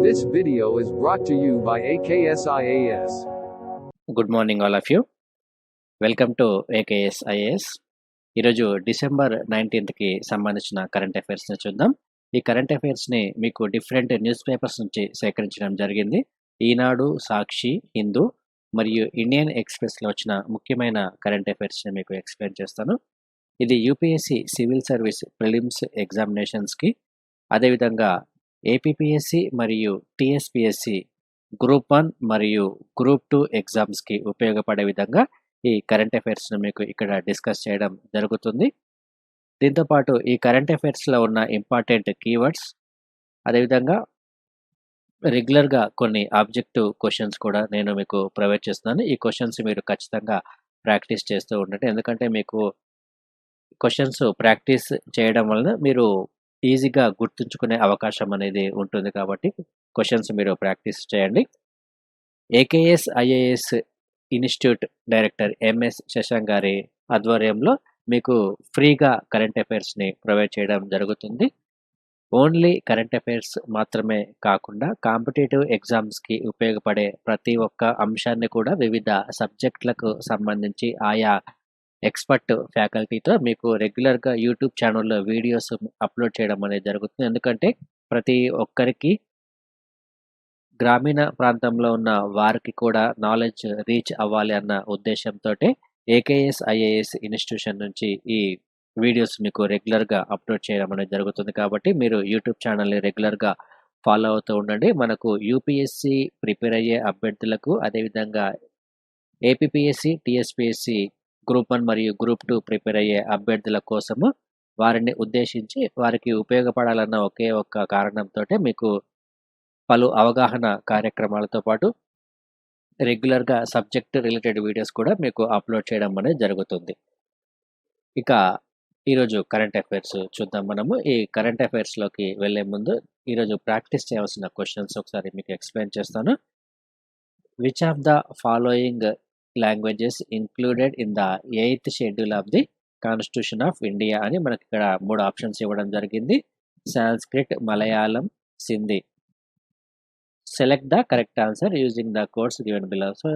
This video is brought to you by AKSIAS. Good morning all of you. Welcome to AKS IAS. ఈరోజు December 19కి సంబంధించిన current అఫైర్స్ని చూద్దాం. ఈ current అఫైర్స్ని మీకు different news papers నుంచి సేకరించడం జరిగింది. ఈనాడు, సాక్షి, హిందూ మరియు ఇండియన్ ఎక్స్ప్రెస్లో వచ్చిన ముఖ్యమైన కరెంట్ అఫైర్స్ని మీకు ఎక్స్ప్లెయిన్ చేస్తాను. ఇది యూపీఎస్సి సివిల్ సర్వీస్ ప్రిలిమ్స్ ఎగ్జామినేషన్స్కి, అదేవిధంగా ఏపీపీఎస్సి మరియు టీఎస్పీఎస్సి గ్రూప్ 1 మరియు గ్రూప్ 2 ఎగ్జామ్స్కి ఉపయోగపడే విధంగా ఈ కరెంట్ అఫైర్స్ను మీకు ఇక్కడ డిస్కస్ చేయడం జరుగుతుంది. దీంతోపాటు ఈ కరెంట్ అఫైర్స్లో ఉన్న ఇంపార్టెంట్ కీవర్డ్స్, అదేవిధంగా రెగ్యులర్గా కొన్ని ఆబ్జెక్టివ్ క్వశ్చన్స్ కూడా నేను మీకు ప్రొవైడ్ చేస్తున్నాను. ఈ క్వశ్చన్స్ మీరు ఖచ్చితంగా ప్రాక్టీస్ చేస్తూ ఉండండి. ఎందుకంటే మీకు క్వశ్చన్స్ ప్రాక్టీస్ చేయడం వలన మీరు ఈజీగా గుర్తుంచుకునే అవకాశం అనేది ఉంటుంది. కాబట్టి క్వశ్చన్స్ మీరు ప్రాక్టీస్ చేయండి. AKS IAS institute director MS Shashank గారి ఆధ్వర్యంలో మీకు ఫ్రీగా కరెంట్ అఫైర్స్ని ప్రొవైడ్ చేయడం జరుగుతుంది. ఓన్లీ కరెంట్ అఫైర్స్ మాత్రమే కాకుండా కాంపిటేటివ్ ఎగ్జామ్స్కి ఉపయోగపడే ప్రతి ఒక్క అంశాన్ని కూడా వివిధ సబ్జెక్టులకు సంబంధించి ఆయా ఎక్స్పర్ట్ ఫ్యాకల్టీతో మీకు రెగ్యులర్గా యూట్యూబ్ ఛానల్లో వీడియోస్ అప్లోడ్ చేయడం అనేది జరుగుతుంది. ఎందుకంటే ప్రతి ఒక్కరికి, గ్రామీణ ప్రాంతంలో ఉన్న వారికి కూడా నాలెడ్జ్ రీచ్ అవ్వాలి అన్న ఉద్దేశంతో ఏకేఎస్ ఐఏఎస్ ఇన్స్టిట్యూషన్ నుంచి ఈ వీడియోస్ మీకు రెగ్యులర్గా అప్లోడ్ చేయడం అనేది జరుగుతుంది. కాబట్టి మీరు యూట్యూబ్ ఛానల్ని రెగ్యులర్గా ఫాలో అవుతూ ఉండండి. మనకు యూపీఎస్సి ప్రిపేర్ అయ్యే అభ్యర్థులకు, అదేవిధంగా ఏపీపీఎస్సి, టీఎస్పీఎస్సి గ్రూప్ 1 మరియు గ్రూప్ 2 ప్రిపేర్ అయ్యే అభ్యర్థుల కోసము వారిని ఉద్దేశించి వారికి ఉపయోగపడాలన్న ఒకే ఒక్క కారణంతో మీకు పలు అవగాహన కార్యక్రమాలతో పాటు రెగ్యులర్గా సబ్జెక్ట్ రిలేటెడ్ వీడియోస్ కూడా మీకు అప్లోడ్ చేయడం అనేది జరుగుతుంది. ఇక ఈరోజు కరెంట్ అఫైర్స్ చూద్దాం. మనము ఈ కరెంట్ అఫైర్స్లోకి వెళ్ళే ముందు ఈరోజు ప్రాక్టీస్ చేయాల్సిన క్వశ్చన్స్ ఒకసారి మీకు ఎక్స్ప్లెయిన్ చేస్తాను. Which of the following languages included in the 8th schedule of the constitution of India అని మనకి ఇక్కడ 3 ఆప్షన్స్ ఇవ్వడం జరిగింది. Sanskrit, Malayalam, Sindhi. Select the correct answer using the codes given below. So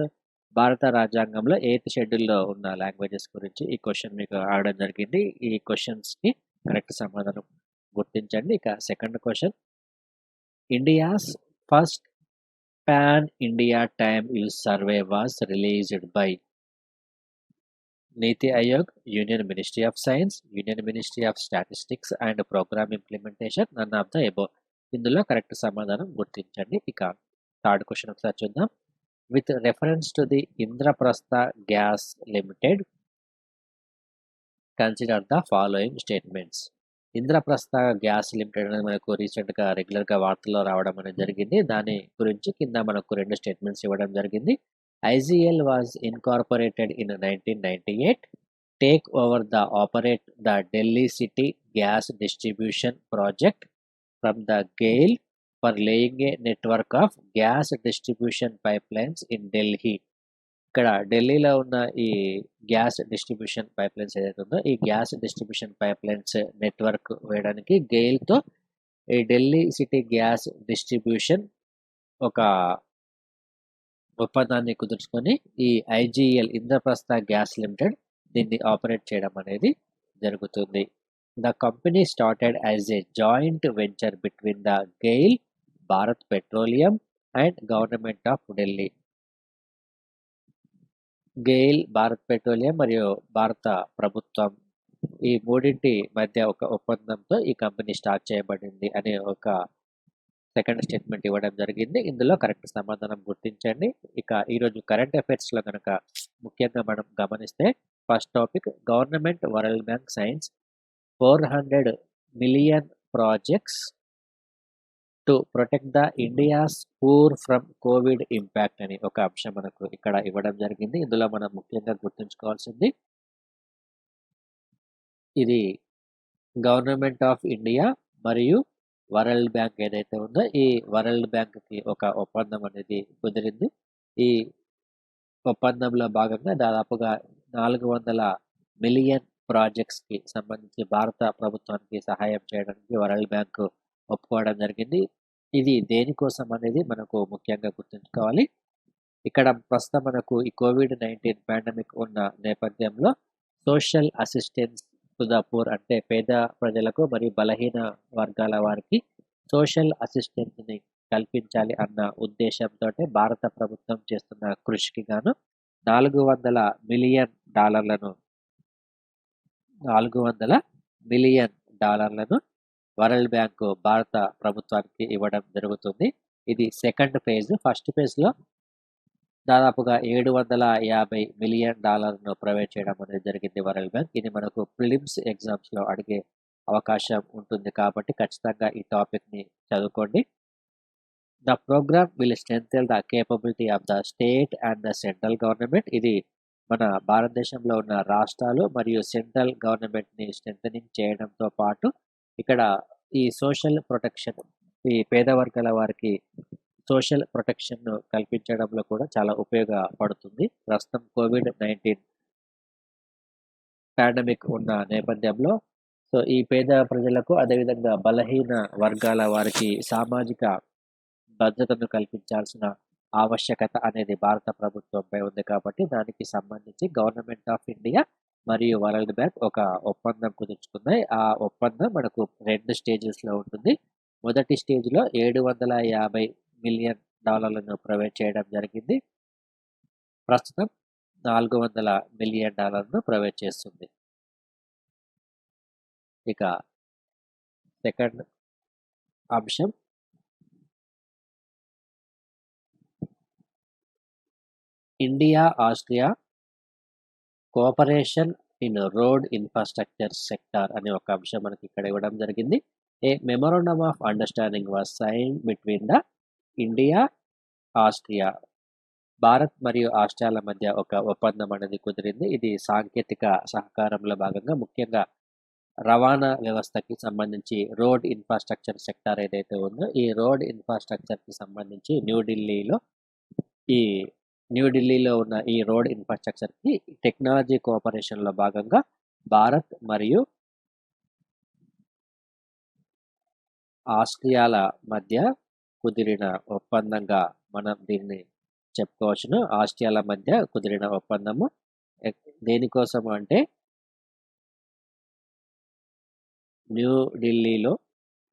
భారత రాజ్యాంగంలో 8th షెడ్యూల్లో ఉన్న లాంగ్వేజెస్ గురించి ఈ క్వశ్చన్ మీకు ఆడడం జరిగింది. ఈ క్వశ్చన్స్కి కరెక్ట్ సమాధానం గుర్తించండి. ఇక second question, India's first pan India time use survey was released by Niti Aayog, union ministry of science, union ministry of statistics and programme implementation, none of the above. ఇందులో కరెక్ట్ సమాధానం గుర్తించండి. ఇక థర్డ్ క్వశ్చన్ ఒకసారి చూద్దాం. With reference to the Indraprastha gas limited consider the following statements. Indraprastha gas limited అనేది మనకు రీసెంట్గా రెగ్యులర్గా వార్తల్లో రావడం అనేది జరిగింది. దాని గురించి కింద మనకు 2 స్టేట్మెంట్స్ ఇవ్వడం జరిగింది. IGL was incorporated in 1998, take over the operate the Delhi city gas distribution project from the GAIL for laying A network of gas distribution pipelines in Delhi. ఇక్కడ ఢిల్లీలో ఉన్న ఈ గ్యాస్ డిస్ట్రిబ్యూషన్ పైప్లైన్స్ ఏదైతే ఉందో ఈ గ్యాస్ డిస్ట్రిబ్యూషన్ పైప్లైన్స్ నెట్వర్క్ వేయడానికి గెయిల్తో ఈ Delhi city gas distribution ఒక ఒప్పందాన్ని కుదుర్చుకొని ఈ ఐజీఎల్ ఇంద్రప్రస్థ గ్యాస్ లిమిటెడ్ దీన్ని ఆపరేట్ చేయడం అనేది జరుగుతుంది. The company started as a joint venture between the GAIL, Bharat petroleum and government of Delhi. GAIL, Bharat petroleum మరియు భారత ప్రభుత్వం ఈ మూడింటి మధ్య ఒక ఒప్పందంతో ఈ కంపెనీ స్టార్ట్ చేయబడింది అనే ఒక సెకండ్ స్టేట్మెంట్ ఇవ్వడం జరిగింది. ఇందులో కరెక్ట్ సమాధానం గుర్తించండి. ఇక ఈరోజు కరెంట్ అఫైర్స్లో కనుక ముఖ్యంగా మనం గమనిస్తే first topic, government world bank science 400 million projects to protect the India's poor from Covid impact అని ఒక అంశం మనకు ఇక్కడ ఇవ్వడం జరిగింది. ఇందులో మనం ముఖ్యంగా గుర్తుంచుకోవాల్సింది ఇది గవర్నమెంట్ ఆఫ్ ఇండియా మరియు వరల్డ్ బ్యాంక్ ఏదైతే ఉందో ఈ వరల్డ్ బ్యాంక్కి ఒక ఒప్పందం అనేది కుదిరింది. ఈ ఒప్పందంలో భాగంగా దాదాపుగా 400 మిలియన్ ప్రాజెక్ట్స్కి సంబంధించి భారత ప్రభుత్వానికి సహాయం చేయడానికి వరల్డ్ బ్యాంక్ ఒప్పుకోవడం జరిగింది. ఇది దేనికోసం అనేది మనకు ముఖ్యంగా గుర్తుంచుకోవాలి. ఇక్కడ ప్రస్తుతం మనకు ఈ కోవిడ్-19 పాండమిక్ ఉన్న నేపథ్యంలో social assistance to the poor అంటే పేద ప్రజలకు మరియు బలహీన వర్గాల వారికి సోషల్ అసిస్టెన్స్‌ని కల్పించాలి అన్న ఉద్దేశంతోటే భారత ప్రభుత్వం చేస్తున్న కృషికి గాను $400 మిలియన్ వరల్డ్ బ్యాంకు భారత ప్రభుత్వానికి ఇవ్వడం జరుగుతుంది. ఇది సెకండ్ ఫేజ్. ఫస్ట్ ఫేజ్‌లో దాదాపుగా $750 మిలియన్ ప్రొవైడ్ చేయడం అనేది జరిగింది వరల్డ్ బ్యాంక్. ఇది మనకు ప్రిలిమ్స్ ఎగ్జామ్స్‌లో అడిగే అవకాశం ఉంటుంది కాబట్టి ఖచ్చితంగా ఈ టాపిక్‌ని చదువుకోండి. The programme will strengthen the capability of the state and the central government. ఇది మన భారతదేశంలో ఉన్న రాష్ట్రాలు మరియు సెంట్రల్ గవర్నమెంట్‌ని స్ట్రెంథెనింగ్ చేయడంతో పాటు ఇక్కడ ఈ సోషల్ ప్రొటెక్షన్, ఈ పేద వర్గాల వారికి సోషల్ ప్రొటెక్షన్‌ను కల్పించడంలో కూడా చాలా ఉపయోగపడుతుంది. ప్రస్తుతం కోవిడ్-19 పాండమిక్ ఉన్న నేపథ్యంలో ఈ పేద ప్రజలకు అదేవిధంగా బలహీన వర్గాల వారికి సామాజిక భద్రతను కల్పించాల్సిన ఆవశ్యకత అనేది భారత ప్రభుత్వంపై ఉంది కాబట్టి దానికి సంబంధించి గవర్నమెంట్ ఆఫ్ ఇండియా మరియు వరల్డ్ బ్యాంక్ ఒక ఒప్పందం కుదుర్చుకున్నాయి. ఆ ఒప్పందం మనకు 2 స్టేజెస్‌లో ఉంటుంది. మొదటి స్టేజ్‌లో $750 మిలియన్ ప్రొవైడ్ చేయడం జరిగింది. ప్రస్తుతం $400 మిలియన్ ప్రొవైడ్ చేస్తుంది. ఇక సెకండ్ అంశం India Austria cooperation in road infrastructure sector అనే ఒక అంశం మనకి ఇక్కడ ఇవ్వడం జరిగింది. A memorandum of understanding was signed between the India, Austria, Bharat మరియు ఆస్ట్రియాల మధ్య ఒక ఒప్పందం అనేది కుదిరింది. ఇది సాంకేతిక సహకారంలో భాగంగా ముఖ్యంగా రవాణా వ్యవస్థకి సంబంధించి రోడ్ ఇన్ఫ్రాస్ట్రక్చర్ సెక్టార్ ఏదైతే ఉందో ఈ రోడ్ ఇన్ఫ్రాస్ట్రక్చర్కి సంబంధించి న్యూఢిల్లీలో ఉన్న ఈ రోడ్ ఇన్ఫ్రాస్ట్రక్చర్కి టెక్నాలజీ కోఆపరేషన్లో భాగంగా భారత్ మరియు ఆస్ట్రియాల మధ్య కుదిరిన ఒప్పందంగా మనం దీన్ని చెప్పుకోవచ్చును. ఆస్ట్రియాల మధ్య కుదిరిన ఒప్పందము దేనికోసం అంటే న్యూఢిల్లీలో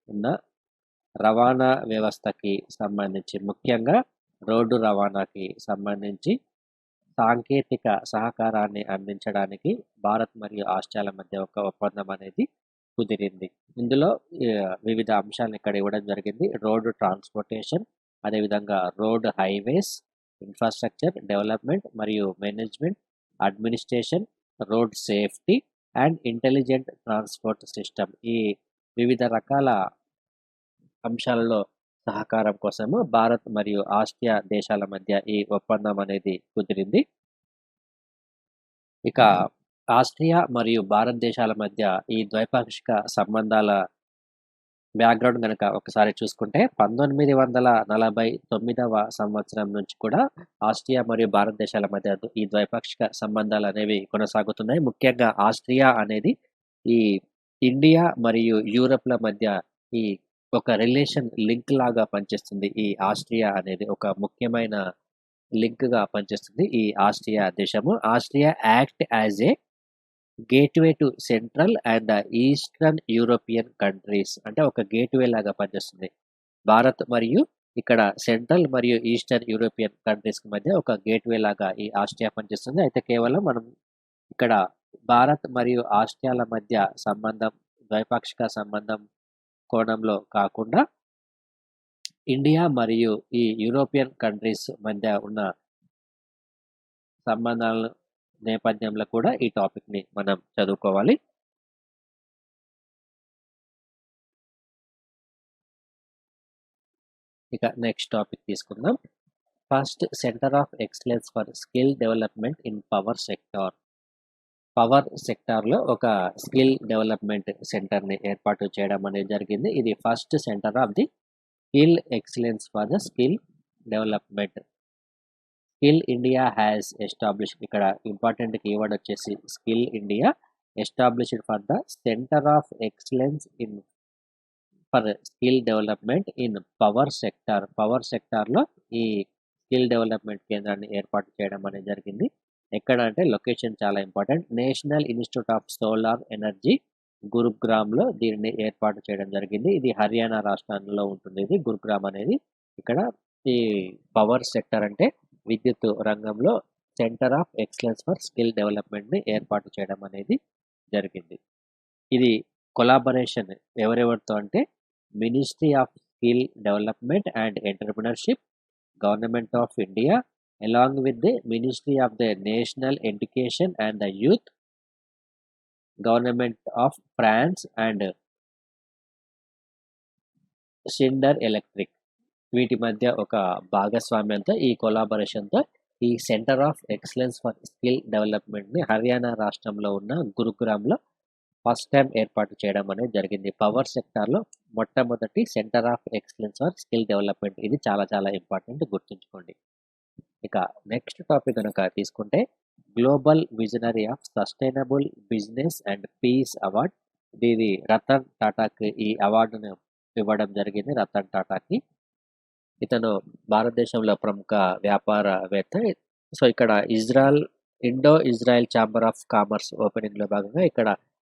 ఉన్న రవాణా వ్యవస్థకి సంబంధించి ముఖ్యంగా రోడ్డు రవాణాకి సంబంధించి సాంకేతిక సహకారాన్ని అందించడానికి భారత్ మరియు ఆస్ట్రియాల మధ్య ఒక ఒప్పందం అనేది కుదిరింది. ఇందులో వివిధ అంశాలను ఇక్కడ ఇవ్వడం జరిగింది. రోడ్డు ట్రాన్స్పోర్టేషన్, అదేవిధంగా రోడ్ హైవేస్, ఇన్ఫ్రాస్ట్రక్చర్ డెవలప్మెంట్ మరియు management, administration, road safety and intelligent transport system. ఈ వివిధ రకాల అంశాలలో సహకారం కోసము భారత్ మరియు ఆస్ట్రియా దేశాల మధ్య ఈ ఒప్పందం అనేది కుదిరింది. ఇక ఆస్ట్రియా మరియు భారతదేశాల మధ్య ఈ ద్వైపాక్షిక సంబంధాల బ్యాక్గ్రౌండ్ కనుక ఒకసారి చూసుకుంటే 1949వ సంవత్సరం నుంచి కూడా ఆస్ట్రియా మరియు భారతదేశాల మధ్య ఈ ద్వైపాక్షిక సంబంధాలు అనేవి కొనసాగుతున్నాయి. ముఖ్యంగా ఆస్ట్రియా అనేది ఈ ఇండియా మరియు యూరప్ల మధ్య ఈ ఒక రిలేషన్ లింక్ లాగా పనిచేస్తుంది. ఈ ఆస్ట్రియా అనేది ఒక ముఖ్యమైన లింక్గా పనిచేస్తుంది. ఈ ఆస్ట్రియా దేశము. Austria act as a gateway to central and eastern European countries, అంటే ఒక గేట్వే లాగా పనిచేస్తుంది. భారత్ మరియు ఇక్కడ సెంట్రల్ మరియు ఈస్టర్న్ యూరోపియన్ కంట్రీస్ మధ్య ఒక గేట్వే లాగా ఈ ఆస్ట్రియా పనిచేస్తుంది. అయితే కేవలం మనం ఇక్కడ భారత్ మరియు ఆస్ట్రియాల మధ్య సంబంధం ద్వైపాక్షిక సంబంధం కోణంలో కాకుండా ఇండియా మరియు ఈ యూరోపియన్ కంట్రీస్ మధ్య ఉన్న సంబంధాల నేపథ్యంలో కూడా ఈ టాపిక్ని మనం చదువుకోవాలి. ఇక నెక్స్ట్ టాపిక్ తీసుకుందాం. First centre of excellence for skill development in power sector. Power సెక్టార్లో ఒక స్కిల్ డెవలప్మెంట్ సెంటర్ని ఏర్పాటు చేయడం అనేది జరిగింది. ఇది first centre of the skill excellence for the skill development. Skill India has established, ఇక్కడ ఇంపార్టెంట్ కీవర్డ్ వచ్చేసి skill India established for the centre of excellence in for skill development in power sector. Power సెక్టార్‌లో ఈ skill development కేంద్రాన్ని ఏర్పాటు చేయడం అనేది జరిగింది. ఎక్కడ అంటే లొకేషన్ చాలా important. National institute of solar energy గురుగ్రామ్‌లో దీనిని ఏర్పాటు చేయడం జరిగింది. ఇది హర్యానా రాష్ట్రంలో ఉంటుంది ఇది గురుగ్రామ్ అనేది. ఇక్కడ ఈ పవర్ సెక్టార్ అంటే విద్యుత్ రంగంలో centre of excellence for skill డెవలప్మెంట్‌ని ఏర్పాటు చేయడం అనేది జరిగింది. ఇది కొలాబరేషన్ ఎవరెవరితో అంటే ministry of skill development and entrepreneurship, government of India, along with the ministry of the national education and the youth, government of France and Schneider electric. వీటి మధ్య ఒక భాగస్వామ్యంతో ఈ కొలాబరేషన్‌తో ఈ centre of excellence for skill డెవలప్మెంట్‌ని హర్యానా రాష్ట్రంలో ఉన్న గురుగ్రామ్‌లో ఫస్ట్ టైం ఏర్పాటు చేయడం అనేది జరిగింది. పవర్ సెక్టార్‌లో మొట్టమొదటి centre of excellence for skill development. ఇది చాలా చాలా ఇంపార్టెంట్ గుర్తుంచుకోండి. ఇక నెక్స్ట్ టాపిక్ గనక తీసుకుంటే global visionary of sustainable business and peace award. ఇది రతన్ టాటాకి ఈ అవార్డును ఇవ్వడం జరిగింది. రతన్ టాటాకి. ఇతను భారతదేశంలో ప్రముఖ వ్యాపారవేత్త. సో ఇక్కడ Indo Israel chamber of commerce ఓపెనింగ్‌లో భాగంగా ఇక్కడ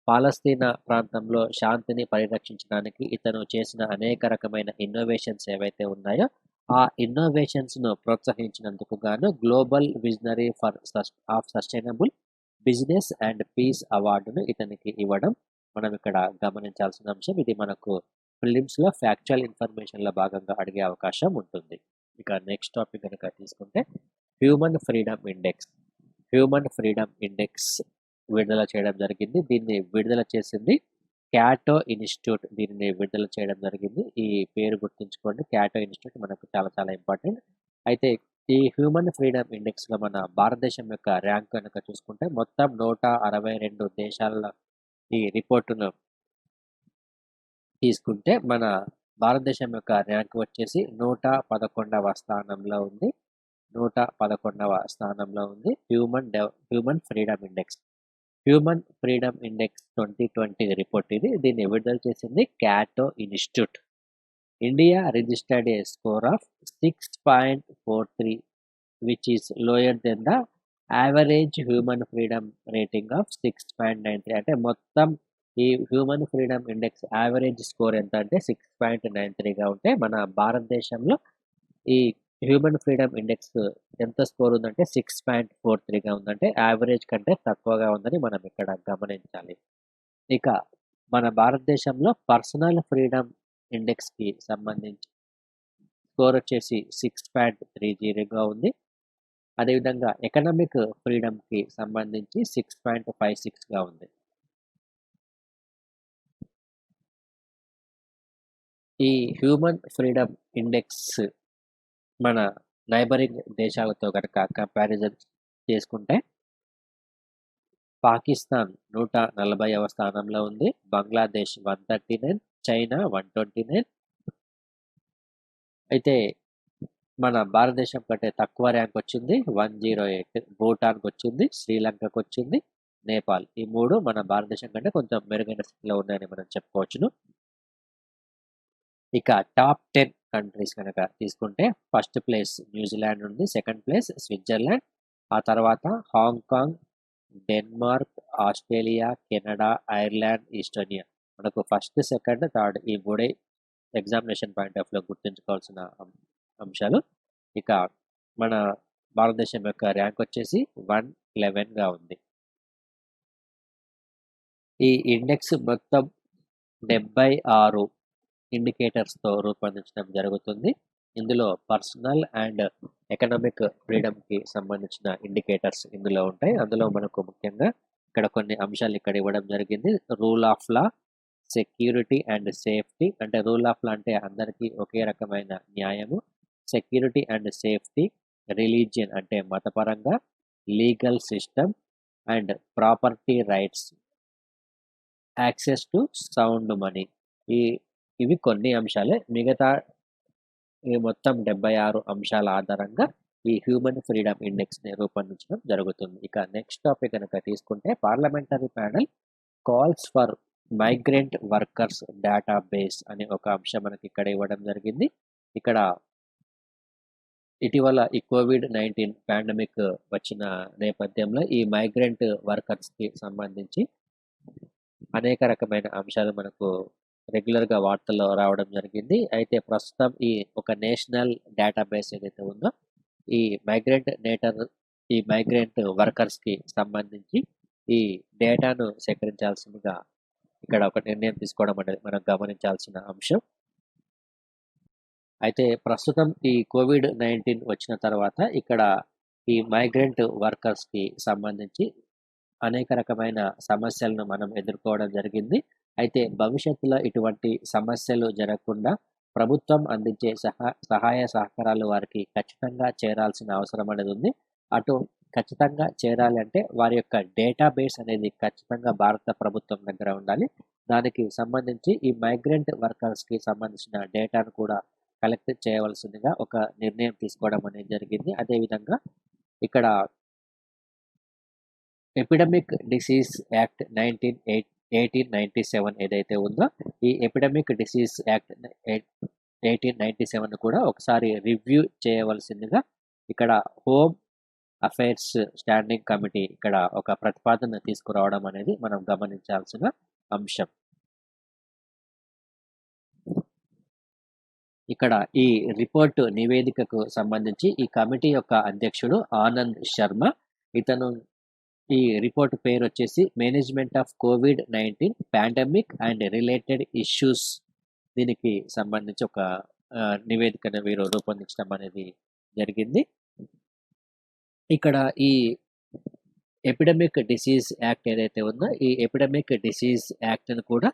పాలస్తీనా ప్రాంతంలో శాంతిని పరిరక్షించడానికి ఇతను చేసిన అనేక రకమైన ఇన్నోవేషన్స్ ఏవైతే ఉన్నాయో, ఆ ఇన్నోవేషన్స్‌ను ప్రోత్సహించినందుకు గాను global visionary of sustainable business and peace అవార్డును ఇతనికి ఇవ్వడం మనం ఇక్కడ గమనించాల్సిన అంశం. ఇది మనకు ప్రిలిమ్స్‌లో ఫ్యాక్చువల్ ఇన్ఫర్మేషన్‌లో భాగంగా అడిగే అవకాశం ఉంటుంది. ఇక నెక్స్ట్ టాపిక్ గనక తీసుకుంటే human freedom index. Human freedom index విడుదల చేయడం జరిగింది. దీన్ని విడుదల చేసింది క్యాటో ఇన్‌స్టిట్యూట్. దీనిని విడుదల చేయడం జరిగింది. ఈ పేరు గుర్తుంచుకోండి. క్యాటో ఇన్‌స్టిట్యూట్ మనకు చాలా చాలా ఇంపార్టెంట్. అయితే ఈ హ్యూమన్ ఫ్రీడమ్ ఇండెక్స్‌లో మన భారతదేశం యొక్క ర్యాంక్ కనుక చూసుకుంటే మొత్తం 162 దేశాల ఈ రిపోర్టును తీసుకుంటే మన భారతదేశం యొక్క ర్యాంక్ వచ్చేసి 111వ స్థానంలో ఉంది. 111వ స్థానంలో ఉంది human freedom index. Human freedom index 2020 report ఇది. దీన్ని విడుదల చేసింది Cato institute. India registered a score of 6.43 which is lower than the average human freedom rating of 6.93. అంటే మొత్తం ఈ human freedom index average score ఎంత అంటే 6.93గా ఉంటే మన భారతదేశంలో ఈ హ్యూమన్ ఫ్రీడమ్ ఇండెక్స్ ఎంత స్కోర్ ఉందంటే 6.43గా ఉందంటే యావరేజ్ కంటే తక్కువగా ఉందని మనం ఇక్కడ గమనించాలి. ఇక మన భారతదేశంలో పర్సనల్ ఫ్రీడమ్ ఇండెక్స్‌కి సంబంధించి స్కోర్ వచ్చేసి 6.30గా ఉంది. అదేవిధంగా ఎకనామిక్ ఫ్రీడమ్‌కి సంబంధించి 6.56గా ఉంది. ఈ హ్యూమన్ ఫ్రీడమ్ ఇండెక్స్ మన నైబరింగ్ దేశాలతో గనక కంపారిజన్ చేసుకుంటే పాకిస్తాన్ 140వ స్థానంలో ఉంది. బంగ్లాదేశ్ 139, చైనా 129. అయితే మన భారతదేశం కంటే తక్కువ ర్యాంక్ వచ్చింది 108. భూటాన్‌కి వచ్చింది, శ్రీలంకకు వచ్చింది, నేపాల్. ఈ 3 మన భారతదేశం కంటే కొంచెం మెరుగైన స్థితిలో ఉన్నాయని మనం చెప్పుకోవచ్చును. ఇక టాప్ 10 కంట్రీస్ కనుక తీసుకుంటే ఫస్ట్ ప్లేస్ న్యూజిలాండ్ ఉంది. Second place Switzerland. ఆ తర్వాత Hong Kong, Denmark, Australia, Canada, Ireland, Estonia. మనకు ఫస్ట్, సెకండ్, థర్డ్ ఈ 3 ఎగ్జామినేషన్ పాయింట్ ఆఫ్ వ్యూలో గుర్తుంచుకోవాల్సిన అంశాలు. ఇక మన భారతదేశం యొక్క ర్యాంక్ వచ్చేసి 111గా ఉంది. ఈ ఇండెక్స్ మొత్తం 76 ఇండికేటర్స్‌తో రూపొందించడం జరుగుతుంది. ఇందులో పర్సనల్ అండ్ ఎకనామిక్ ఫ్రీడమ్‌కి సంబంధించిన ఇండికేటర్స్ ఇందులో ఉంటాయి. అందులో మనకు ముఖ్యంగా ఇక్కడ కొన్ని అంశాలు ఇక్కడ ఇవ్వడం జరిగింది. Rule of law, security and safety. అంటే రూల్ ఆఫ్ లా అంటే అందరికీ ఒకే రకమైన న్యాయము. సెక్యూరిటీ అండ్ సేఫ్టీ, రిలీజియన్ అంటే మతపరంగా, legal system and property rights, access to sound money. ఇవి కొన్ని అంశాలే. మిగతా ఈ మొత్తం 76 అంశాల ఆధారంగా ఈ హ్యూమన్ ఫ్రీడమ్ ఇండెక్స్‌ని రూపొందించడం జరుగుతుంది. ఇక నెక్స్ట్ టాపిక్ కనుక తీసుకుంటే parliamentary panel calls for migrant workers database అనే ఒక అంశం మనకి ఇక్కడ ఇవ్వడం జరిగింది. ఇక్కడ ఇటీవల ఈ కోవిడ్-19 పాండమిక్ వచ్చిన నేపథ్యంలో ఈ మైగ్రెంట్ వర్కర్స్‌కి సంబంధించి అనేక రకమైన అంశాలు మనకు రెగ్యులర్‌గా వార్తల్లో రావడం జరిగింది. అయితే ప్రస్తుతం ఈ ఒక నేషనల్ డేటాబేస్ ఏదైతే ఉందో ఈ మైగ్రెంట్ వర్కర్స్‌కి సంబంధించి ఈ డేటాను సేకరించాల్సిందిగా ఇక్కడ ఒక నిర్ణయం తీసుకోవడం అనేది మనం గమనించాల్సిన అంశం. అయితే ప్రస్తుతం ఈ కోవిడ్-19 వచ్చిన తర్వాత ఇక్కడ ఈ మైగ్రెంట్ వర్కర్స్‌కి సంబంధించి అనేక రకమైన సమస్యలను మనం ఎదుర్కోవడం జరిగింది. అయితే భవిష్యత్తులో ఇటువంటి సమస్యలు జరగకుండా ప్రభుత్వం అందించే సహాయ సహకారాలు వారికి ఖచ్చితంగా చేరాల్సిన అవసరం అనేది ఉంది. అటు ఖచ్చితంగా చేరాలి అంటే వారి యొక్క డేటాబేస్ అనేది ఖచ్చితంగా భారత ప్రభుత్వం దగ్గర ఉండాలి. దానికి సంబంధించి ఈ మైగ్రెంట్ వర్కర్స్‌కి సంబంధించిన డేటాను కూడా కలెక్ట్ చేయవలసిందిగా ఒక నిర్ణయం తీసుకోవడం అనేది జరిగింది. అదేవిధంగా ఇక్కడ ఎపిడమిక్ డిసీజ్ యాక్ట్ 1897 ఏదైతే ఉందో ఈ ఎపిడమిక్ డిసీజ్ యాక్ట్ 1897 కూడా ఒకసారి రివ్యూ చేయవలసిందిగా ఇక్కడ హోమ్ అఫైర్స్ స్టాండింగ్ కమిటీ ఇక్కడ ఒక ప్రతిపాదన తీసుకురావడం అనేది మనం గమనించాల్సిన అంశం. ఇక్కడ ఈ రిపోర్టు నివేదికకు సంబంధించి ఈ కమిటీ యొక్క అధ్యక్షుడు ఆనంద్ శర్మ. ఇతను ఈ రిపోర్ట్ పేరు వచ్చేసి management of COVID-19 pandemic and related issues. దీనికి సంబంధించి ఒక నివేదికను వీరు రూపొందించడం అనేది జరిగింది. ఇక్కడ ఈ ఎపిడమిక్ డిసీజ్ యాక్ట్ ఏదైతే ఉందో ఈ ఎపిడమిక్ డిసీజ్ యాక్ట్ను కూడా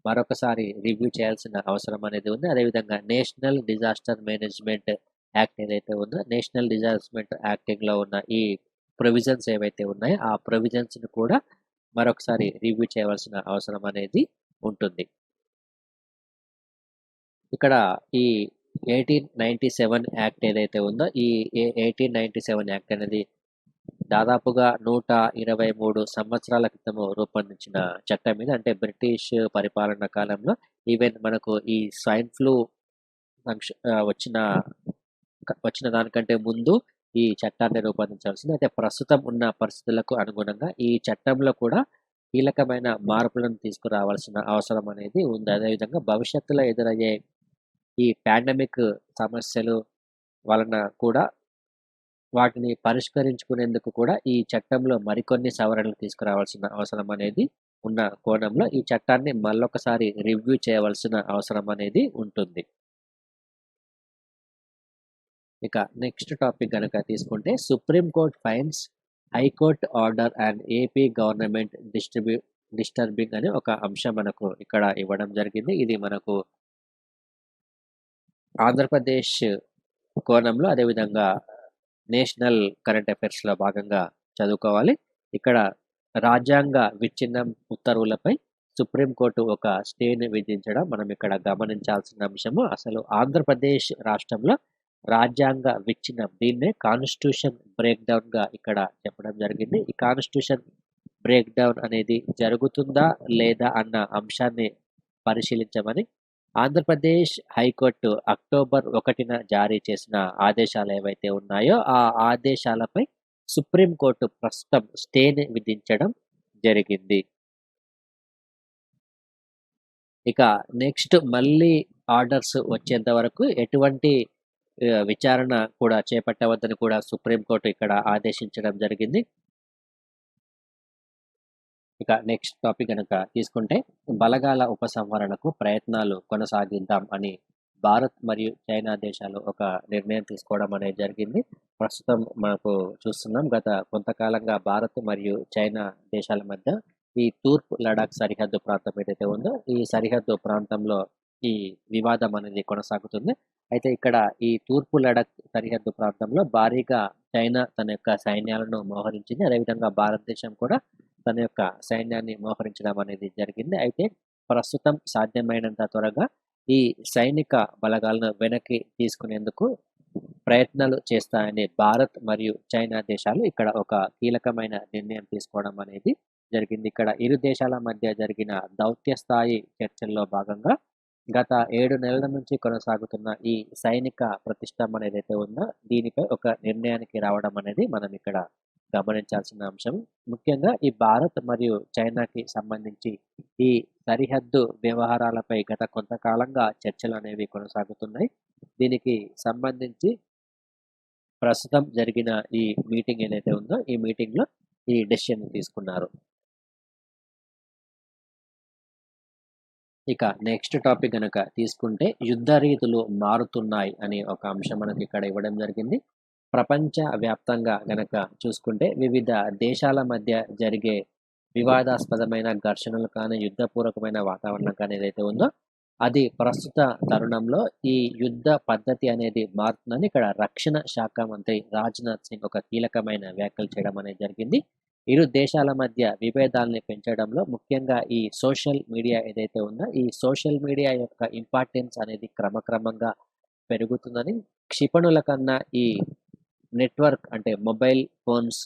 మరొకసారి రివ్యూ చేయాల్సిన అవసరం అనేది ఉంది. అదేవిధంగా నేషనల్ డిజాస్టర్ మేనేజ్మెంట్ యాక్ట్ ఏదైతే ఉందో నేషనల్ డిజాస్టర్ యాక్టింగ్లో ఉన్న ఈ ప్రొవిజన్స్ ఏవైతే ఉన్నాయో ఆ ప్రొవిజన్స్‌ని కూడా మరొకసారి రివ్యూ చేయవలసిన అవసరం అనేది ఉంటుంది. ఇక్కడ ఈ 1897 యాక్ట్ ఏదైతే ఉందో ఈ 1897 యాక్ట్ అనేది దాదాపుగా 123 సంవత్సరాల క్రితము రూపొందించిన చట్టం ఇది. అంటే బ్రిటిష్ పరిపాలన కాలంలో ఈవెన్ మనకు ఈ స్వైన్ ఫ్లూ వచ్చిన దానికంటే ముందు ఈ చట్టాన్ని రూపొందించాల్సింది. అయితే ప్రస్తుతం ఉన్న పరిస్థితులకు అనుగుణంగా ఈ చట్టంలో కూడా కీలకమైన మార్పులను తీసుకురావాల్సిన అవసరం అనేది ఉంది. అదేవిధంగా భవిష్యత్తులో ఎదురయ్యే ఈ పాండమిక్ సమస్యలు వలన కూడా వాటిని పరిష్కరించుకునేందుకు కూడా ఈ చట్టంలో మరికొన్ని సవరణలు తీసుకురావాల్సిన అవసరం అనేది ఉన్న కోణంలో ఈ చట్టాన్ని మళ్ళొకసారి రివ్యూ చేయవలసిన అవసరం అనేది ఉంటుంది. ఇక నెక్స్ట్ టాపిక్ కనుక తీసుకుంటే supreme court fines high court order and AP government disturbing అనే ఒక అంశం మనకు ఇక్కడ ఇవ్వడం జరిగింది. ఇది మనకు ఆంధ్రప్రదేశ్ కోణంలో అదేవిధంగా నేషనల్ కరెంట్ అఫైర్స్లో భాగంగా చదువుకోవాలి. ఇక్కడ రాజ్యాంగ విచ్ఛిన్నం ఉత్తర్వులపై సుప్రీంకోర్టు ఒక స్టేని విధించడం మనం ఇక్కడ గమనించాల్సిన అంశము. అసలు ఆంధ్రప్రదేశ్ రాష్ట్రంలో రాజ్యాంగ విచ్ఛిన్నం దీన్నే కాన్స్టిట్యూషన్ బ్రేక్ డౌన్గా ఇక్కడ చెప్పడం జరిగింది. ఈ కాన్స్టిట్యూషన్ బ్రేక్ డౌన్ అనేది జరుగుతుందా లేదా అన్న అంశాన్ని పరిశీలించమని ఆంధ్రప్రదేశ్ హైకోర్టు అక్టోబర్ 1న జారీ చేసిన ఆదేశాలు ఏవైతే ఉన్నాయో ఆ ఆదేశాలపై సుప్రీంకోర్టు ప్రస్తుతం స్టేని విధించడం జరిగింది. ఇక నెక్స్ట్ మళ్ళీ ఆర్డర్స్ వచ్చేంత వరకు ఎటువంటి విచారణ కూడా చేపట్టవద్దని కూడా సుప్రీంకోర్టు ఇక్కడ ఆదేశించడం జరిగింది. ఇక నెక్స్ట్ టాపిక్ కనుక తీసుకుంటే బలగాల ఉపసంహరణకు ప్రయత్నాలు కొనసాగిద్దాం అని భారత్ మరియు చైనా దేశాలు ఒక నిర్ణయం తీసుకోవడం అనేది జరిగింది. ప్రస్తుతం మనకు చూస్తున్నాం గత కొంతకాలంగా భారత్ మరియు చైనా దేశాల మధ్య ఈ తూర్పు లడాక్ సరిహద్దు ప్రాంతం ఏదైతే ఉందో ఈ సరిహద్దు ప్రాంతంలో ఈ వివాదం అనేది కొనసాగుతుంది. అయితే ఇక్కడ ఈ తూర్పు లడాక్ సరిహద్దు ప్రాంతంలో భారీగా చైనా తన యొక్క సైన్యాలను మోహరించింది. అదేవిధంగా భారతదేశం కూడా తన యొక్క సైన్యాన్ని మోహరించడం అనేది జరిగింది. అయితే ప్రస్తుతం సాధ్యమైనంత త్వరగా ఈ సైనిక బలగాలను వెనక్కి తీసుకునేందుకు ప్రయత్నాలు చేస్తాయని భారత్ మరియు చైనా దేశాలు ఇక్కడ ఒక కీలకమైన నిర్ణయం తీసుకోవడం అనేది జరిగింది. ఇక్కడ ఇరు దేశాల మధ్య జరిగిన దౌత్య స్థాయి చర్చల్లో భాగంగా గత 7 నెలల నుంచి కొనసాగుతున్న ఈ సైనిక ప్రతిష్టంభన ఏదైతే ఉందో దీనిపై ఒక నిర్ణయానికి రావడం అనేది మనం ఇక్కడ గమనించాల్సిన అంశం. ముఖ్యంగా ఈ భారత్ మరియు చైనాకి సంబంధించి ఈ సరిహద్దు వ్యవహారాలపై గత కొంతకాలంగా చర్చలనేవి కొనసాగుతున్నాయి. దీనికి సంబంధించి ప్రస్తుతం జరిగిన ఈ మీటింగ్ ఏదైతే ఉందో ఈ మీటింగ్‌లో ఈ డెసిషన్ తీసుకున్నారు. ఇక నెక్స్ట్ టాపిక్ గనక తీసుకుంటే యుద్ధ రీతులు మారుతున్నాయి అనే ఒక అంశం మనకి ఇక్కడ ఇవ్వడం జరిగింది. ప్రపంచ వ్యాప్తంగా గనక చూసుకుంటే వివిధ దేశాల మధ్య జరిగే వివాదాస్పదమైన ఘర్షణలు కానీ, యుద్ధపూర్వకమైన వాతావరణం కానీ ఏదైతే ఉందో అది ప్రస్తుత తరుణంలో ఈ యుద్ధ పద్ధతి అనేది మారుతుందని ఇక్కడ రక్షణ శాఖ మంత్రి రాజ్‌నాథ్ సింగ్ ఒక కీలకమైన వ్యాఖ్యలు చేయడం అనేది జరిగింది. ఇరు దేశాల మధ్య విభేదాల్ని పెంచడంలో ముఖ్యంగా ఈ సోషల్ మీడియా ఏదైతే ఉందో ఈ సోషల్ మీడియా యొక్క ఇంపార్టెన్స్ అనేది క్రమక్రమంగా పెరుగుతుందని, క్షిపణుల కన్నా ఈ నెట్వర్క్ అంటే మొబైల్ ఫోన్స్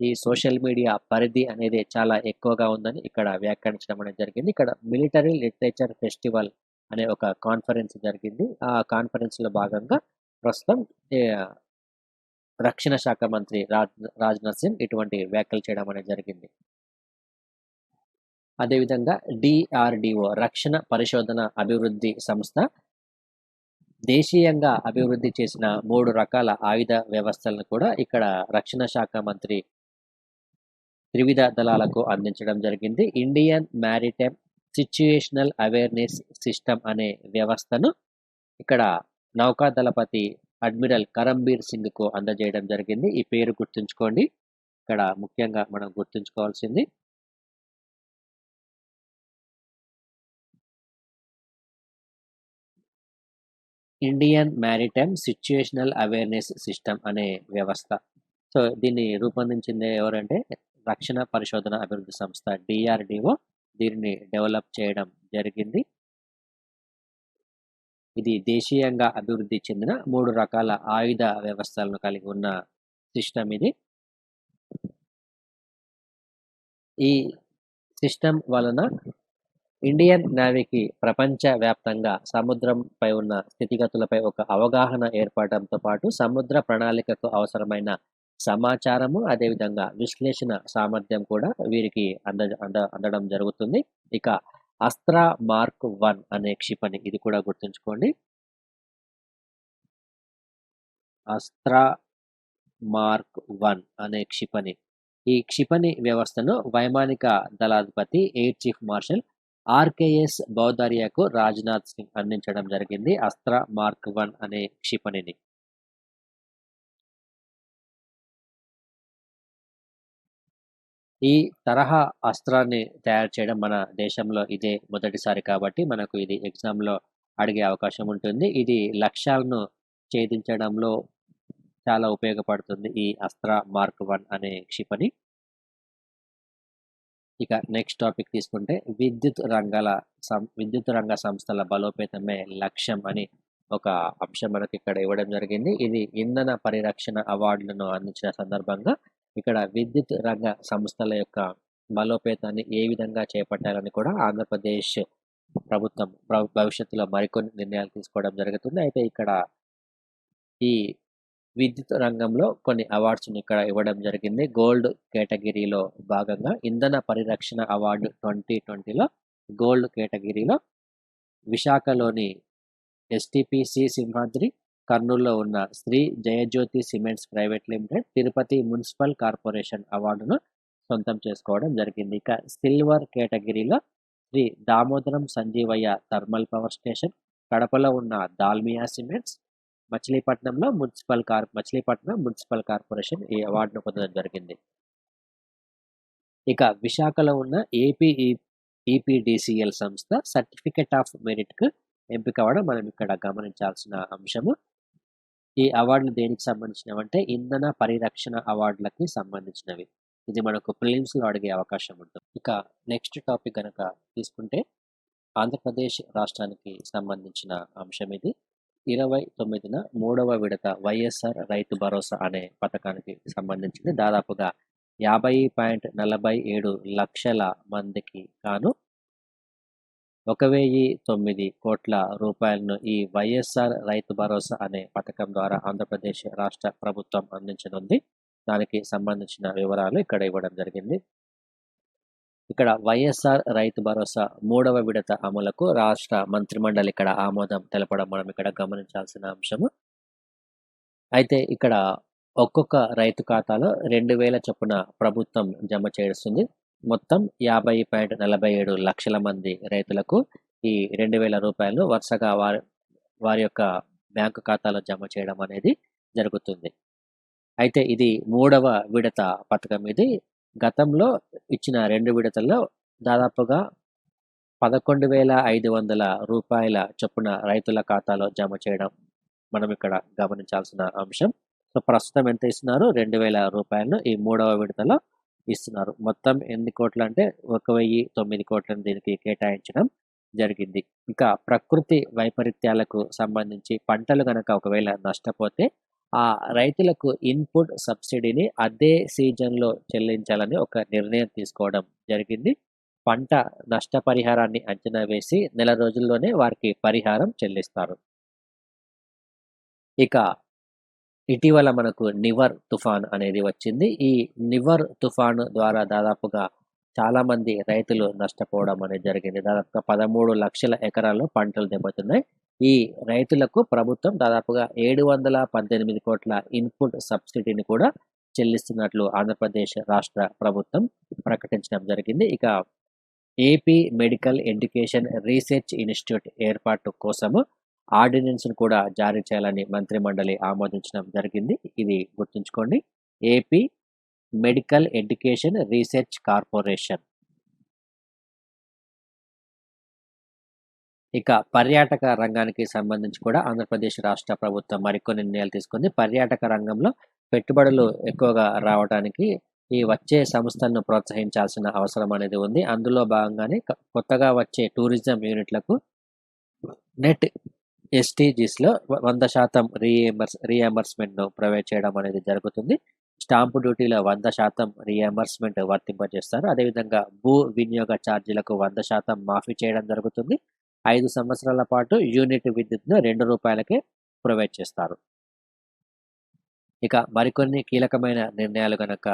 ఈ సోషల్ మీడియా పరిధి అనేది చాలా ఎక్కువగా ఉందని ఇక్కడ వ్యాఖ్యానించడం అనేది జరిగింది. ఇక్కడ మిలిటరీ లిటరేచర్ ఫెస్టివల్ అనే ఒక కాన్ఫరెన్స్ జరిగింది. ఆ కాన్ఫరెన్స్‌లో భాగంగా ప్రస్తుతం రక్షణ శాఖ మంత్రి రాజ్‌నాథ్ సింగ్ ఇటువంటి వ్యాఖ్యలు చేయడం అనేది జరిగింది. అదేవిధంగా DRDO రక్షణ పరిశోధన అభివృద్ధి సంస్థ దేశీయంగా అభివృద్ధి చేసిన 3 రకాల ఆయుధ వ్యవస్థలను కూడా ఇక్కడ రక్షణ శాఖ మంత్రి త్రివిధ దళాలకు అందించడం జరిగింది. Indian maritime situational awareness system అనే వ్యవస్థను ఇక్కడ నౌకాదళపతి అడ్మిరల్ కరంబీర్ సింగ్‌కు అందజేయడం జరిగింది. ఈ పేరు గుర్తుంచుకోండి. ఇక్కడ ముఖ్యంగా మనం గుర్తుంచుకోవాల్సింది Indian maritime situational awareness system అనే వ్యవస్థ. సో, దీన్ని రూపొందించింది ఎవరంటే రక్షణ పరిశోధన అభివృద్ధి సంస్థ DRDO దీనిని డెవలప్ చేయడం జరిగింది. ఇది దేశీయంగా అభివృద్ధి చెందిన 3 రకాల ఆయుధ వ్యవస్థలను కలిగి ఉన్న సిస్టమ్ ఇది. ఈ సిస్టమ్ వలన ఇండియన్ నేవీకి ప్రపంచ వ్యాప్తంగా సముద్రంపై ఉన్న స్థితిగతులపై ఒక అవగాహన ఏర్పడడంతో పాటు సముద్ర ప్రణాళికకు అవసరమైన సమాచారము, అదేవిధంగా విశ్లేషణ సామర్థ్యం కూడా వీరికి అందడం జరుగుతుంది. ఇక అస్త్రా మార్క్ 1 అనే క్షిపణి ఇది కూడా గుర్తుంచుకోండి. అస్త్రా మార్క్ 1 అనే క్షిపణి. ఈ క్షిపణి వ్యవస్థను వైమానిక దళాధిపతి ఎయిర్ చీఫ్ మార్షల్ RKS భదౌరియకు రాజ్‌నాథ్ సింగ్ అందించడం జరిగింది. అస్త్రా మార్క్ 1 అనే క్షిపణిని. ఈ తరహా అస్త్రాన్ని తయారు చేయడం మన దేశంలో ఇదే మొదటిసారి కాబట్టి మనకు ఇది ఎగ్జామ్‌లో అడిగే అవకాశం ఉంటుంది. ఇది లక్ష్యాలను ఛేదించడంలో చాలా ఉపయోగపడుతుంది ఈ అస్త్రా మార్క్ 1 అనే క్షిపణి. ఇక నెక్స్ట్ టాపిక్ తీసుకుంటే విద్యుత్ రంగ సంస్థల బలోపేతమే లక్ష్యం అని ఒక అంశం మనకి ఇక్కడ ఇవ్వడం జరిగింది. ఇది ఇంధన పరిరక్షణ అవార్డులను అందించిన సందర్భంగా ఇక్కడ విద్యుత్ రంగ సంస్థల యొక్క బలోపేతాన్ని ఏ విధంగా చేపట్టాలని కూడా ఆంధ్రప్రదేశ్ ప్రభుత్వం భవిష్యత్తులో మరికొన్ని నిర్ణయాలు తీసుకోవడం జరుగుతుంది. అయితే ఇక్కడ ఈ విద్యుత్ రంగంలో కొన్ని అవార్డ్స్‌ని ఇక్కడ ఇవ్వడం జరిగింది. గోల్డ్ కేటగిరీలో భాగంగా ఇంధన పరిరక్షణ అవార్డు 2020లో గోల్డ్ కేటగిరీలో విశాఖలోని STPC సింహాద్రి, కర్నూలులో ఉన్న Shri Jayajyothi cements private limited, Tirupati municipal corporation అవార్డును సొంతం చేసుకోవడం జరిగింది. ఇక సిల్వర్ కేటగిరీలో Shri Damodaram Sanjeevaiah thermal power station, కడపలో ఉన్న Dalmia cements, Machilipatnam municipal corporation ఈ అవార్డును పొందడం జరిగింది. ఇక విశాఖలో ఉన్న EPDCL సంస్థ సర్టిఫికేట్ ఆఫ్ మెరిట్‌కు ఎంపిక అవ్వడం మనం ఇక్కడ గమనించాల్సిన అంశము. ఈ అవార్డులు దేనికి సంబంధించినవంటే ఇంధన పరిరక్షణ అవార్డులకి సంబంధించినవి. ఇది మనకు ప్రిలిమ్స్‌లో అడిగే అవకాశం ఉంటుంది. ఇక నెక్స్ట్ టాపిక్ గనక తీసుకుంటే ఆంధ్రప్రదేశ్ రాష్ట్రానికి సంబంధించిన అంశం ఇది. 29న 3వ విడత వైఎస్ఆర్ రైతు భరోసా అనే పథకానికి సంబంధించింది. దాదాపుగా 50.47 లక్షల మందికి గాను 1,009 కోట్ల రూపాయలను ఈ వైఎస్ఆర్ రైతు భరోసా అనే పథకం ద్వారా ఆంధ్రప్రదేశ్ రాష్ట్ర ప్రభుత్వం అందించనుంది. దానికి సంబంధించిన వివరాలు ఇక్కడ ఇవ్వడం జరిగింది. ఇక్కడ వైఎస్ఆర్ రైతు భరోసా 3వ విడత అమలుకు రాష్ట్ర మంత్రిమండలి ఇక్కడ ఆమోదం తెలపడం మనం ఇక్కడ గమనించాల్సిన అంశము. అయితే ఇక్కడ ఒక్కొక్క రైతు ఖాతాలో 2,000 చొప్పున ప్రభుత్వం జమ చేస్తుంది. మొత్తం 50.47 లక్షల మంది రైతులకు ఈ 2,000 రూపాయలు వరుసగా వారి యొక్క బ్యాంకు ఖాతాలో జమ చేయడం అనేది జరుగుతుంది. అయితే ఇది 3వ విడత పథకం. ఇది గతంలో ఇచ్చిన 2 విడతల్లో దాదాపుగా 11,500 రూపాయల చొప్పున రైతుల ఖాతాలో జమ చేయడం మనం ఇక్కడ గమనించాల్సిన అంశం. సో ప్రస్తుతం ఎంత ఇస్తున్నారు? 2,000 రూపాయలను ఈ 3వ విడతలో ఇస్తున్నారు. మొత్తం ఎన్ని కోట్లు అంటే 1,009 కోట్లను దీనికి కేటాయించడం జరిగింది. ఇంకా ప్రకృతి వైపరీత్యాలకు సంబంధించి పంటలు గనక ఒకవేళ నష్టపోతే ఆ రైతులకు ఇన్పుట్ సబ్సిడీని అదే సీజన్లో చెల్లించాలని ఒక నిర్ణయం తీసుకోవడం జరిగింది. పంట నష్టపరిహారాన్ని అంచనా వేసి నెల రోజుల్లోనే వారికి పరిహారం చెల్లిస్తారు. ఇక ఇటీవల మనకు నివర్ తుఫాన్ అనేది వచ్చింది. ఈ నివర్ తుఫాను ద్వారా దాదాపుగా చాలామంది రైతులు నష్టపోవడం అనేది జరిగింది. దాదాపుగా 13 లక్షల ఎకరాల్లో పంటలు దెబ్బతిన్నాయి. ఈ రైతులకు ప్రభుత్వం దాదాపుగా 718 కోట్ల ఇన్పుట్ సబ్సిడీని కూడా చెల్లిస్తున్నట్లు ఆంధ్రప్రదేశ్ రాష్ట్ర ప్రభుత్వం ప్రకటించడం జరిగింది. ఇక AP medical education research institute ఏర్పాటు కోసము ఆర్డినెన్స్ను కూడా జారీ చేయాలని మంత్రిమండలి ఆమోదించడం జరిగింది. ఇది గుర్తుంచుకోండి. AP medical education research corporation. ఇక పర్యాటక రంగానికి సంబంధించి కూడా ఆంధ్రప్రదేశ్ రాష్ట్ర ప్రభుత్వం మరికొన్ని నిర్ణయాలు తీసుకుంది. పర్యాటక రంగంలో పెట్టుబడులు ఎక్కువగా రావడానికి ఈ వచ్చే సంస్థలను ప్రోత్సహించాల్సిన అవసరం అనేది ఉంది. అందులో భాగంగానే కొత్తగా వచ్చే టూరిజం యూనిట్లకు నెట్ ఎస్టీజీస్లో 100% రీఎంబర్స్మెంట్ను ప్రొవైడ్ చేయడం అనేది జరుగుతుంది. స్టాంపు డ్యూటీలో 100% రీఎంబర్స్మెంట్ వర్తింపజేస్తారు. అదేవిధంగా భూ వినియోగ ఛార్జీలకు 100% మాఫీ చేయడం జరుగుతుంది. 5 సంవత్సరాల పాటు యూనిట్ విద్యుత్ను ₹2కే ప్రొవైడ్ చేస్తారు. ఇక మరికొన్ని కీలకమైన నిర్ణయాలు కనుక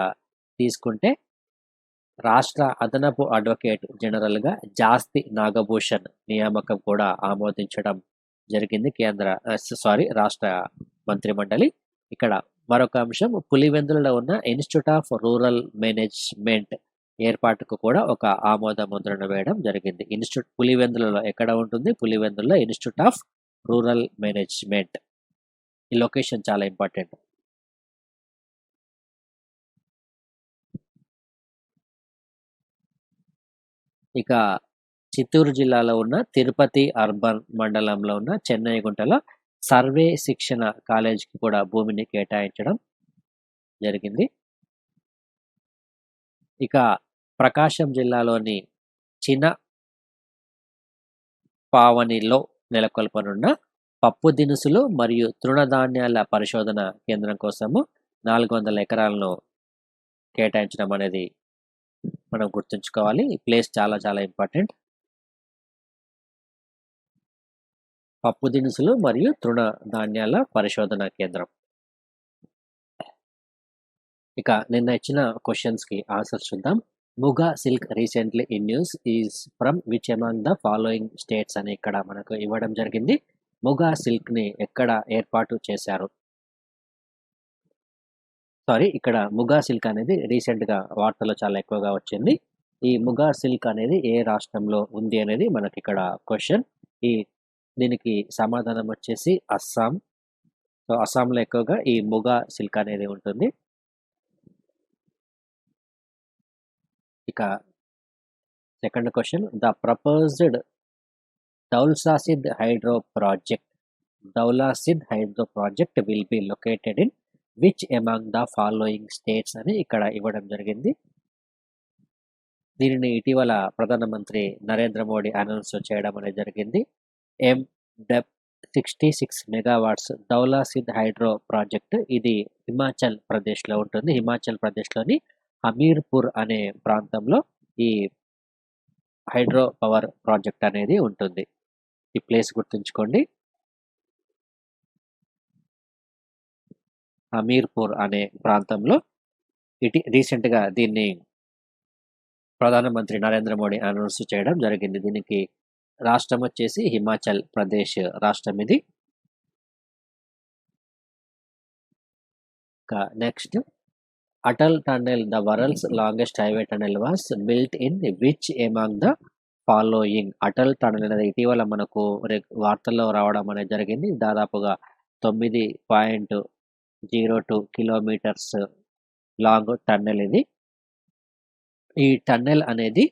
తీసుకుంటే రాష్ట్ర అదనపు అడ్వకేట్ జనరల్గా జాస్తి నాగభూషణ్ నియామకం కూడా ఆమోదించడం జరిగింది రాష్ట్ర మంత్రిమండలి. ఇక్కడ మరొక అంశం పులివెందులలో ఉన్న ఇన్స్టిట్యూట్ ఆఫ్ రూరల్ మేనేజ్మెంట్ ఏర్పాటుకు కూడా ఒక ఆమోద ముద్రను వేయడం జరిగింది. ఇన్స్టిట్యూట్ పులివెందులలో ఎక్కడ ఉంటుంది? పులివెందులలో ఇన్స్టిట్యూట్ ఆఫ్ రూరల్ మేనేజ్మెంట్. ఈ లొకేషన్ చాలా ఇంపార్టెంట్. ఇక చిత్తూరు జిల్లాలో ఉన్న తిరుపతి అర్బన్ మండలంలో ఉన్న చెన్నైగుంటలో సర్వే శిక్షణ కాలేజీకి కూడా భూమిని కేటాయించడం జరిగింది. ఇక ప్రకాశం జిల్లాలోని చిన్న పావనిలో నెలకొల్పనున్న పప్పు దినుసులు మరియు తృణధాన్యాల పరిశోధన కేంద్రం కోసము 400 ఎకరాలను కేటాయించడం అనేది మనం గుర్తుంచుకోవాలి. ఈ ప్లేస్ చాలా చాలా ఇంపార్టెంట్. పప్పు దినుసులు మరియు తృణధాన్యాల పరిశోధన కేంద్రం. ఇక నిన్న ఇచ్చిన క్వశ్చన్స్కి ఆన్సర్స్ చూద్దాం. Muga silk recently in news is from which among the following states అని ఇక్కడ మనకు ఇవ్వడం జరిగింది. ముగా సిల్క్ని ఎక్కడ ఏర్పాటు చేశారు? ఇక్కడ ముగా సిల్క్ అనేది రీసెంట్గా వార్తల్లో చాలా ఎక్కువగా వచ్చింది. ఈ ముగా సిల్క్ అనేది ఏ రాష్ట్రంలో ఉంది అనేది మనకి ఇక్కడ క్వశ్చన్. దీనికి సమాధానం వచ్చేసి అస్సాం. సో అస్సాంలో ఎక్కువగా ఈ ముగా సిల్క్ అనేది ఉంటుంది. ఇక second question, the proposed Daulasidh hydro project will be located in which among the following states అని ఇక్కడ ఇవ్వడం జరిగింది. దీనిని ఇటీవల ప్రధానమంత్రి నరేంద్ర మోడీ అనౌన్స్ చేయడం అనేది జరిగింది. 66 మెగావాట్స్ దౌలాసిద్ హైడ్రో ప్రాజెక్ట్ ఇది హిమాచల్ ప్రదేశ్లో ఉంటుంది. హిమాచల్ ప్రదేశ్లోని హమీర్పూర్ అనే ప్రాంతంలో ఈ హైడ్రో పవర్ ప్రాజెక్ట్ అనేది ఉంటుంది. ఈ ప్లేస్ గుర్తుంచుకోండి. హమీర్పూర్ అనే ప్రాంతంలో రీసెంట్గా దీన్ని ప్రధానమంత్రి నరేంద్ర మోడీ అనౌన్స్ చేయడం జరిగింది. దీనికి రాష్ట్రం వచ్చేసి హిమాచల్ ప్రదేశ్ రాష్ట్రం ఇది. Next, Atal tunnel, the world's longest highway tunnel was built in which among the following. Atal tunnel అనేది ఇటీవల మనకు వార్తల్లో రావడం అనేది జరిగింది. దాదాపుగా 9.02 కిలోమీటర్స్ లాంగ్ టన్నెల్ ఇది. ఈ టన్నెల్ అనేది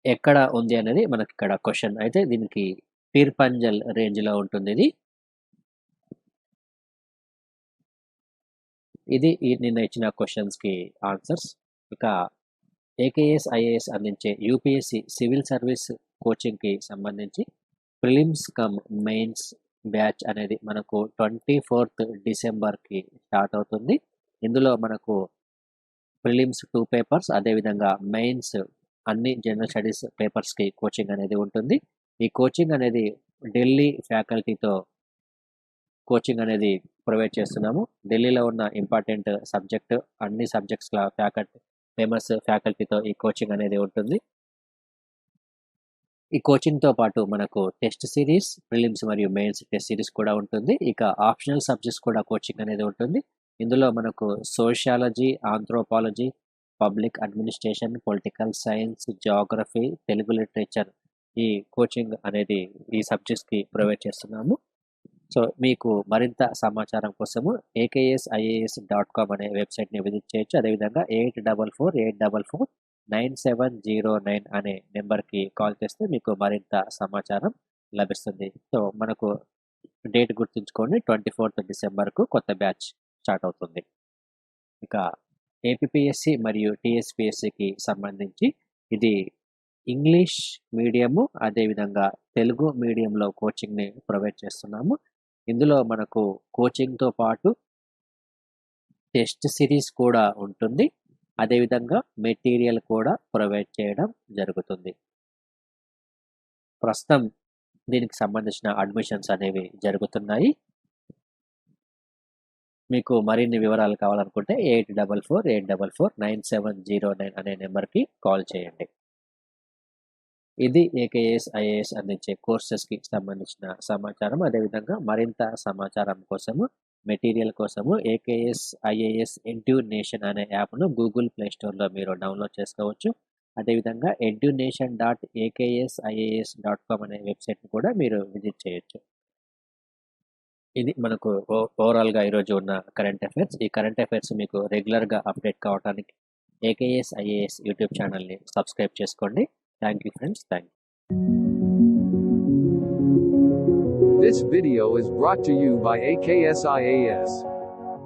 ఎక్కడ ఉంది అనేది మనకి ఇక్కడ క్వశ్చన్. అయితే దీనికి పీర్పంజల్ రేంజ్లో ఉంటుంది ఇది నిన్న ఇచ్చిన క్వశ్చన్స్కి ఆన్సర్స్. ఇక ఏకేఎస్ ఐఏఎస్ అందించే యూపీఎస్సి సివిల్ సర్వీస్ కోచింగ్కి సంబంధించి ప్రిలిమ్స్ కమ్ మెయిన్స్ బ్యాచ్ అనేది మనకు 24th డిసెంబర్కి స్టార్ట్ అవుతుంది. ఇందులో మనకు ప్రిలిమ్స్ 2 పేపర్స్, అదేవిధంగా మెయిన్స్ అన్ని జనరల్ స్టడీస్ పేపర్స్కి కోచింగ్ అనేది ఉంటుంది. ఈ కోచింగ్ అనేది ఢిల్లీ ఫ్యాకల్టీతో కోచింగ్ అనేది ప్రొవైడ్ చేస్తున్నాము. ఢిల్లీలో ఉన్న ఇంపార్టెంట్ సబ్జెక్ట్ అన్ని సబ్జెక్ట్స్ల ఫేమస్ ఫ్యాకల్టీతో ఈ కోచింగ్ అనేది ఉంటుంది. ఈ కోచింగ్తో పాటు మనకు టెస్ట్ సిరీస్, ప్రిలిమ్స్ మరియు మెయిన్స్ టెస్ట్ సిరీస్ కూడా ఉంటుంది. ఇక ఆప్షనల్ సబ్జెక్ట్స్ కూడా కోచింగ్ అనేది ఉంటుంది. ఇందులో మనకు sociology, anthropology, public administration, political science, Geography, Telugu literature ఈ కోచింగ్ అనేది ఈ సబ్జెక్ట్స్కి ప్రొవైడ్ చేస్తున్నాము. సో మీకు మరింత సమాచారం కోసము AKSIAS.com అనే వెబ్సైట్ని విజిట్ చేయొచ్చు. అదేవిధంగా 8448449709 అనే నెంబర్కి కాల్ చేస్తే మీకు మరింత సమాచారం లభిస్తుంది. సో మనకు డేట్ గుర్తుంచుకోండి, 24th డిసెంబర్కు కొత్త బ్యాచ్ స్టార్ట్ అవుతుంది. ఇక ఏపీఎస్సి మరియు టీఎస్పీఎస్సికి సంబంధించి ఇది ఇంగ్లీష్ మీడియము, అదేవిధంగా తెలుగు మీడియంలో కోచింగ్ని ప్రొవైడ్ చేస్తున్నాము. ఇందులో మనకు కోచింగ్తో పాటు టెస్ట్ సిరీస్ కూడా ఉంటుంది. అదేవిధంగా మెటీరియల్ కూడా ప్రొవైడ్ చేయడం జరుగుతుంది. ప్రస్తుతం దీనికి సంబంధించిన అడ్మిషన్స్ అనేవి జరుగుతున్నాయి. మీకు మరిన్ని వివరాలు కావాలనుకుంటే 8448449709 అనే నెంబర్కి కాల్ చేయండి. ఇది ఏకేఎస్ ఐఏఎస్ అందించే కోర్సెస్కి సంబంధించిన సమాచారం. అదేవిధంగా మరింత సమాచారం కోసము, మెటీరియల్ కోసము ఏకేఎస్ ఐఏఎస్ ఎడ్యునేషన్ అనే యాప్ను గూగుల్ ప్లే స్టోర్లో మీరు డౌన్లోడ్ చేసుకోవచ్చు. అదేవిధంగా edunation.akesias.com అనే వెబ్సైట్ని కూడా మీరు విజిట్ చేయొచ్చు. ఇది మనకు ఓవరాల్గా ఈరోజు ఉన్న కరెంట్ అఫైర్స్. ఈ కరెంట్ అఫైర్స్ మీకు రెగ్యులర్గా అప్డేట్ కావడానికి ఏకేఎస్ ఐఏఎస్ యూట్యూబ్ ఛానల్ని సబ్స్క్రైబ్ చేసుకోండి. Thank you friends. Thank you. This video is brought to you by AKSIAS.